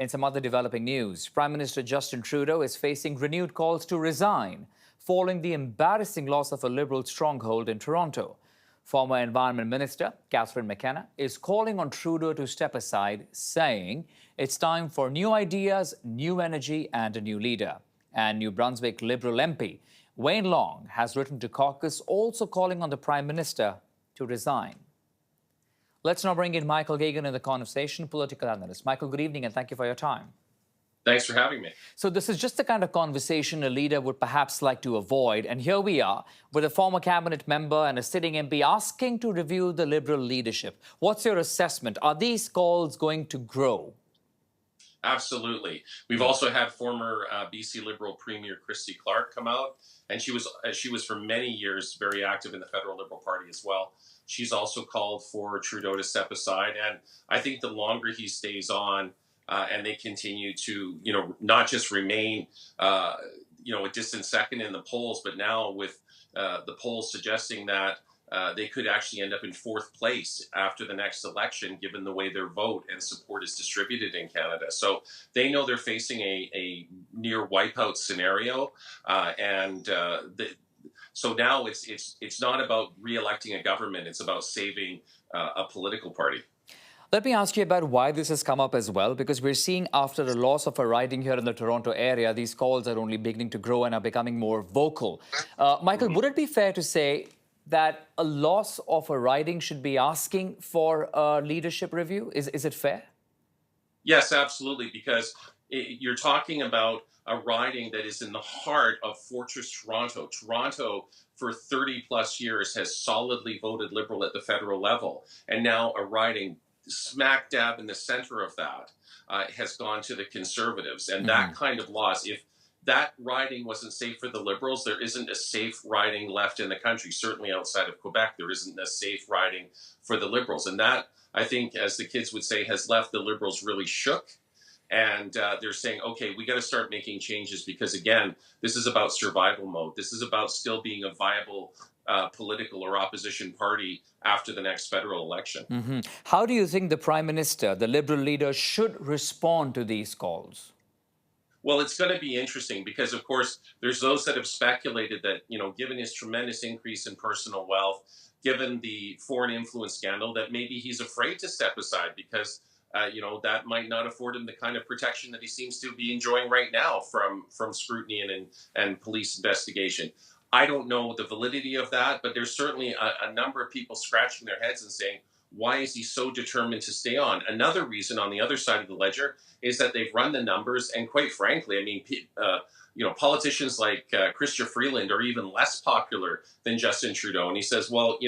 In some other developing news, Prime Minister Justin Trudeau is facing renewed calls to resign following the embarrassing loss of a Liberal stronghold in Toronto. Former Environment Minister Catherine McKenna is calling on Trudeau to step aside, saying it's time for new ideas, new energy and a new leader. And New Brunswick Liberal MP Wayne Long has written to caucus also calling on the Prime Minister to resign. Let's now bring in Michael Gagan in the conversation, political analyst. Michael, good evening and thank you for your time. Thanks for having me. So this is just the kind of conversation a leader would perhaps like to avoid. And here we are with a former cabinet member and a sitting MP asking to review the Liberal leadership. What's your assessment? Are these calls going to grow? Absolutely. We've also had former BC Liberal Premier Christy Clark come out, and she was for many years very active in the federal Liberal Party as well. She's also called for Trudeau to step aside, and I think the longer he stays on, and they continue to, not just remain, a distant second in the polls, but now with the polls suggesting that they could actually end up in fourth place after the next election, given the way their vote and support is distributed in Canada. So they know they're facing a near wipeout scenario, so now it's not about re-electing a government; it's about saving a political party. Let me ask you about why this has come up as well, because we're seeing after the loss of a riding here in the Toronto area, these calls are only beginning to grow and are becoming more vocal. Michael, would it be fair to say that a loss of a riding should be asking for a leadership review? Is it fair? Yes, absolutely, because you're talking about a riding that is in the heart of Fortress Toronto. Toronto, for 30 plus years, has solidly voted Liberal at the federal level, and now a riding smack dab in the center of that has gone to the Conservatives. And that kind of loss, if that riding wasn't safe for the Liberals, there isn't a safe riding left in the country. Certainly outside of Quebec, there isn't a safe riding for the Liberals. And that, I think, as the kids would say, has left the Liberals really shook. And they're saying, okay, we got to start making changes because, again, this is about survival mode. This is about still being a viable political or opposition party after the next federal election. How do you think the Prime Minister, the Liberal leader, should respond to these calls? Well, it's going to be interesting because, of course, there's those that have speculated that, given his tremendous increase in personal wealth, given the foreign influence scandal, that maybe he's afraid to step aside because that might not afford him the kind of protection that he seems to be enjoying right now from scrutiny and police investigation. I don't know the validity of that, but there's certainly a number of people scratching their heads and saying, why is he so determined to stay on? Another reason on the other side of the ledger is that they've run the numbers, and quite frankly, I mean, politicians like Chrystia Freeland are even less popular than Justin Trudeau. And he says, well,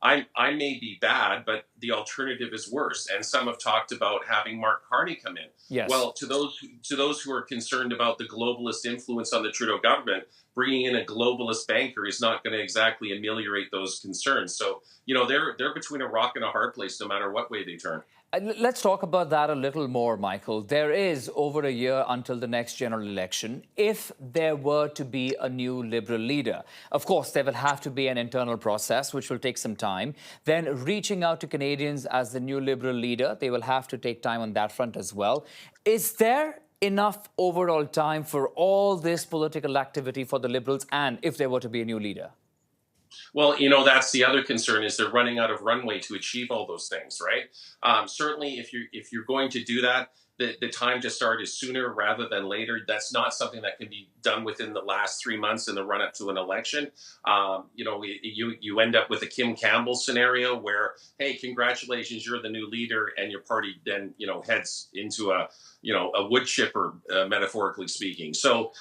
I may be bad, but the alternative is worse. And some have talked about having Mark Carney come in. Yes. Well, to those who are concerned about the globalist influence on the Trudeau government, bringing in a globalist banker is not going to exactly ameliorate those concerns. So, they're between a rock and a hard place, no matter what way they turn. Let's talk about that a little more, Michael. There is over a year until the next general election. If there were to be a new Liberal leader, of course, there will have to be an internal process, which will take some time. Then reaching out to Canadians as the new Liberal leader, they will have to take time on that front as well. Is there enough overall time for all this political activity for the Liberals, and if there were to be a new leader? Well, that's the other concern is they're running out of runway to achieve all those things, right? Certainly, if you're going to do that, the time to start is sooner rather than later. That's not something that can be done within the last 3 months in the run-up to an election. You end up with a Kim Campbell scenario where, hey, congratulations, you're the new leader, and your party then heads into a wood chipper, metaphorically speaking. So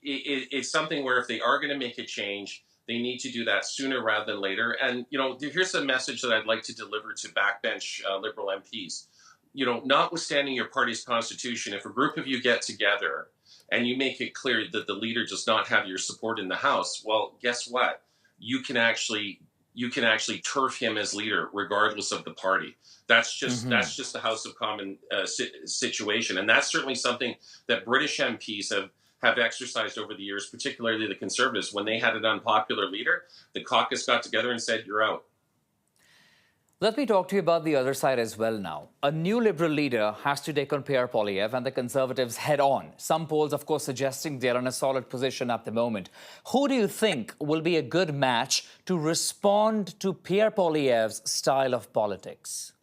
it's something where if they are going to make a change, they need to do that sooner rather than later. And, here's a message that I'd like to deliver to backbench Liberal MPs. Notwithstanding your party's constitution, if a group of you get together and you make it clear that the leader does not have your support in the House, well, guess what? You can actually turf him as leader regardless of the party. That's just the House of Commons situation. And that's certainly something that British MPs have exercised over the years, particularly the Conservatives. When they had an unpopular leader, the caucus got together and said, you're out. Let me talk to you about the other side as well now. A new Liberal leader has to take on Pierre Poilievre and the Conservatives head on. Some polls, of course, suggesting they're in a solid position at the moment. Who do you think will be a good match to respond to Pierre Poilievre's style of politics?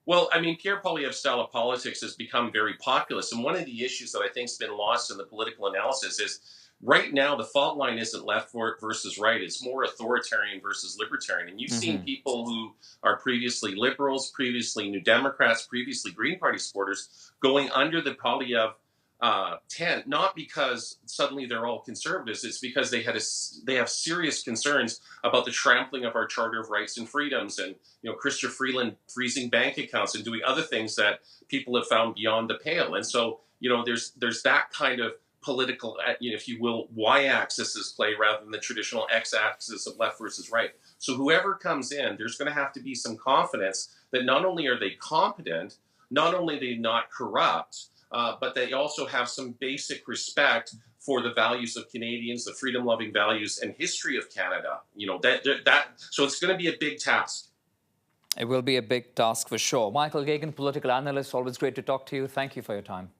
Well, I mean, Pierre Poilievre's style of politics has become very populist. And one of the issues that I think has been lost in the political analysis is right now the fault line isn't left versus right. It's more authoritarian versus libertarian. And you've seen people who are previously liberals, previously New Democrats, previously Green Party supporters going under the Poilievre tent, not because suddenly they're all conservatives. It's because they have serious concerns about the trampling of our Charter of Rights and Freedoms, and Chrystia Freeland freezing bank accounts and doing other things that people have found beyond the pale. And so there's that kind of political, if you will, y-axis is play rather than the traditional x-axis of left versus right. So whoever comes in, there's going to have to be some confidence that not only are they competent, not only are they not corrupt, but they also have some basic respect for the values of Canadians, the freedom-loving values and history of Canada. So it's going to be a big task. It will be a big task for sure. Michael Gagan, political analyst, always great to talk to you. Thank you for your time.